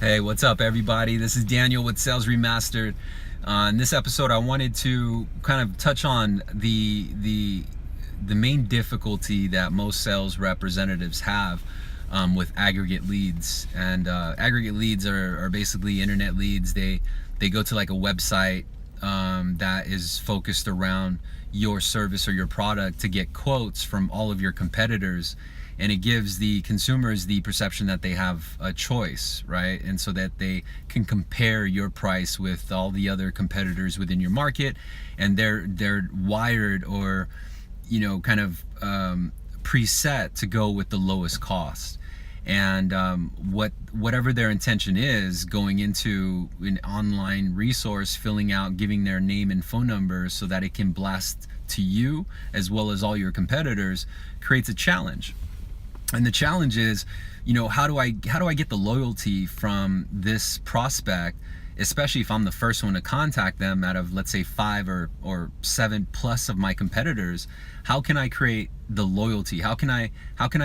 Hey, what's up, everybody? This is Daniel with Sales Remastered. In this episode, I wanted to kind of touch on the main difficulty that most sales representatives have with aggregate leads. And aggregate leads are basically internet leads. They go to like a website that is focused around your service or your product to get quotes from all of your competitors, and it gives the consumers the perception that they have a choice, right? And so that they can compare your price with all the other competitors within your market, and they're wired or kind of preset to go with the lowest cost. And whatever their intention is going into an online resource, filling out, giving their name and phone number so that it can blast to you as well as all your competitors, creates a challenge. And the challenge is, how do I get the loyalty from this prospect, especially if I'm the first one to contact them out of, let's say, 5 or 7 plus of my competitors? How can I create the loyalty? How can I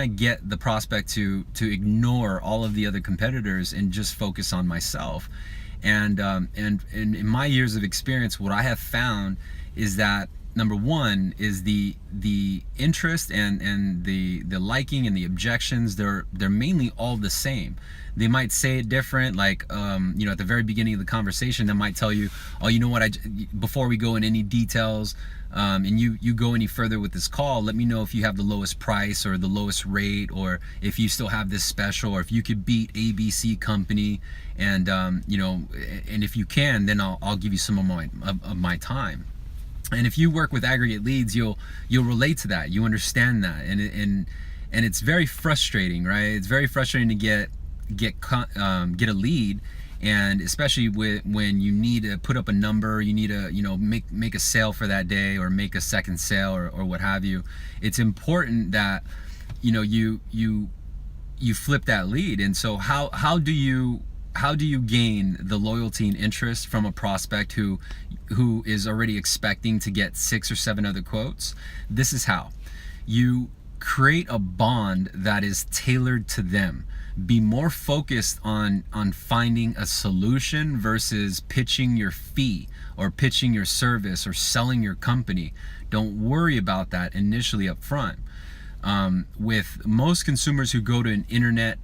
get the prospect to ignore all of the other competitors and just focus on myself? And in my years of experience, what I have found is that number one is the interest and the liking and the objections. They're mainly all the same. They might say it different, like at the very beginning of the conversation, they might tell you, oh, you know what, before we go in any details, and you go any further with this call, let me know if you have the lowest price or the lowest rate, or if you still have this special, or if you could beat ABC company, and and if you can, then I'll give you some of my time. And if you work with aggregate leads, you'll relate to that. You understand that, and it's very frustrating, right? It's very frustrating to get a lead, and especially when you need to put up a number, you need to make a sale for that day, or make a second sale, or what have you. It's important that you flip that lead. And so how do you gain the loyalty and interest from a prospect who is already expecting to get 6 or 7 other quotes? This is how you create a bond that is tailored to them. Be more focused on finding a solution versus pitching your fee or pitching your service or selling your company. Don't worry about that initially up front. With most consumers who go to an internet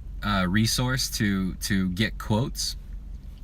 resource to get quotes,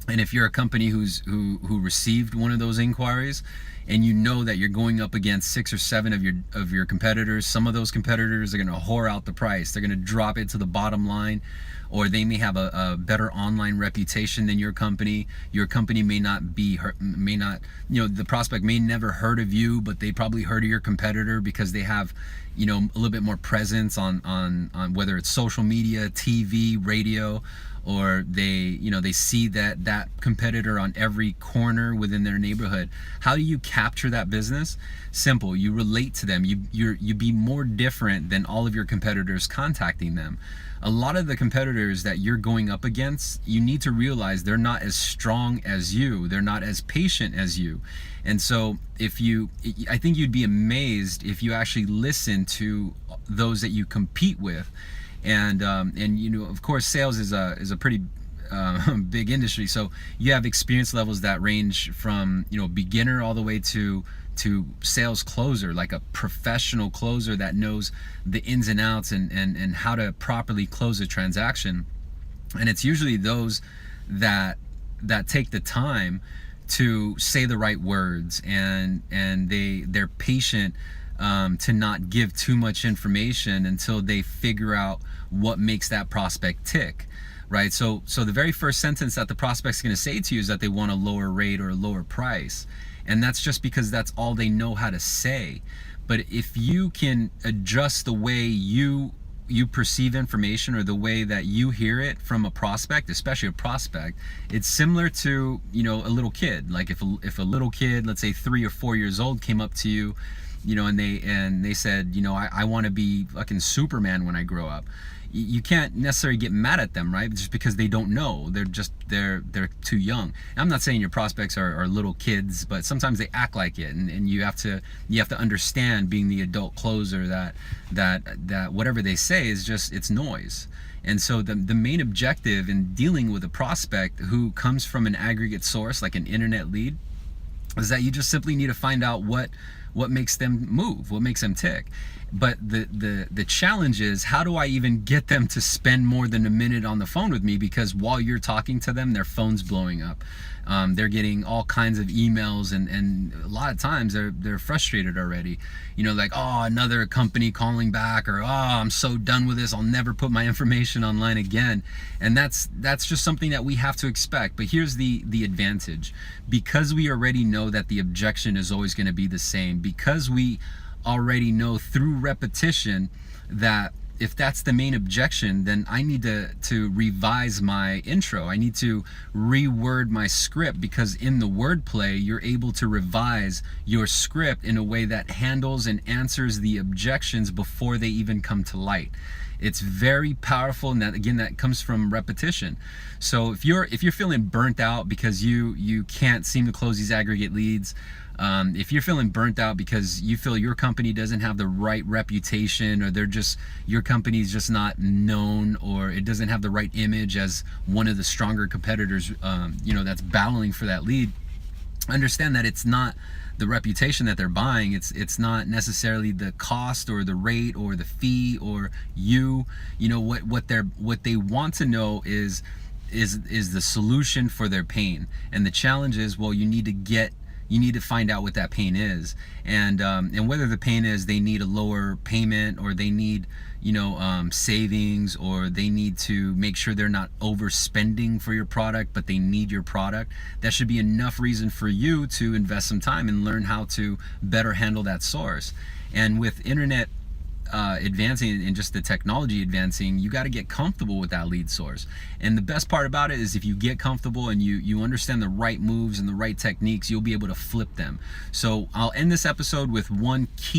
and if you're a company who received one of those inquiries, and you know that you're going up against 6 or 7 of your competitors, some of those competitors are going to whore out the price. They're going to drop it to the bottom line, or they may have a better online reputation than your company. Your company may not, the prospect may never heard of you, but they probably heard of your competitor because they have a little bit more presence on whether it's social media, TV, radio, or they see that competitor on every corner within their neighborhood. How do you capture that business? Simple. You relate to them. You be more different than all of your competitors contacting them. A lot of the competitors that you're going up against, you need to realize they're not as strong as you. They're not as patient as you. And so I think you'd be amazed if you actually listen to those that you compete with. And of course, sales is a pretty big industry. So you have experience levels that range from beginner all the way to sales closer, like a professional closer that knows the ins and outs and how to properly close a transaction. And it's usually those that take the time to say the right words, and they're patient to not give too much information until they figure out what makes that prospect tick, right? So the very first sentence that the prospect's going to say to you is that they want a lower rate or a lower price, and that's just because that's all they know how to say. But if you can adjust the way you perceive information, or the way that you hear it from a prospect, especially a prospect, it's similar to a little kid. Like if a little kid, let's say 3 or 4 years old, came up to you, and they said, I want to be fucking Superman when I grow up. you can't necessarily get mad at them, right? Just because they don't know. They're too young. And I'm not saying your prospects are little kids, but sometimes they act like it, and you have to understand, being the adult closer, that whatever they say is just, it's noise. And so the main objective in dealing with a prospect who comes from an aggregate source like an internet lead is that you just simply need to find out what makes them move, what makes them tick. But the challenge is, how do I even get them to spend more than a minute on the phone with me? Because while you're talking to them, their phone's blowing up. They're getting all kinds of emails, and a lot of times they're frustrated already. Like, oh, another company calling back, or, oh, I'm so done with this, I'll never put my information online again. And that's just something that we have to expect. But here's the advantage. Because we already know that the objection is always going to be the same, because we already know through repetition that if that's the main objection, then I need to revise my intro. I need to reword my script, because in the wordplay, you're able to revise your script in a way that handles and answers the objections before they even come to light. It's very powerful, and that comes from repetition. So if you're feeling burnt out because you can't seem to close these aggregate leads, if you're feeling burnt out because you feel your company doesn't have the right reputation, or your company is just not known, or it doesn't have the right image as one of the stronger competitors, that's battling for that lead, understand that it's not the reputation that they're buying. It's not necessarily the cost or the rate or the fee or what they want to know is the solution for their pain. And the challenge is, well, you need to find out what that pain is, and whether the pain is they need a lower payment, or they need savings, or they need to make sure they're not overspending for your product, but they need your product. That should be enough reason for you to invest some time and learn how to better handle that source. And with internet advancing and just the technology advancing, you got to get comfortable with that lead source. And the best part about it is, if you get comfortable and you understand the right moves and the right techniques, you'll be able to flip them. So I'll end this episode with one key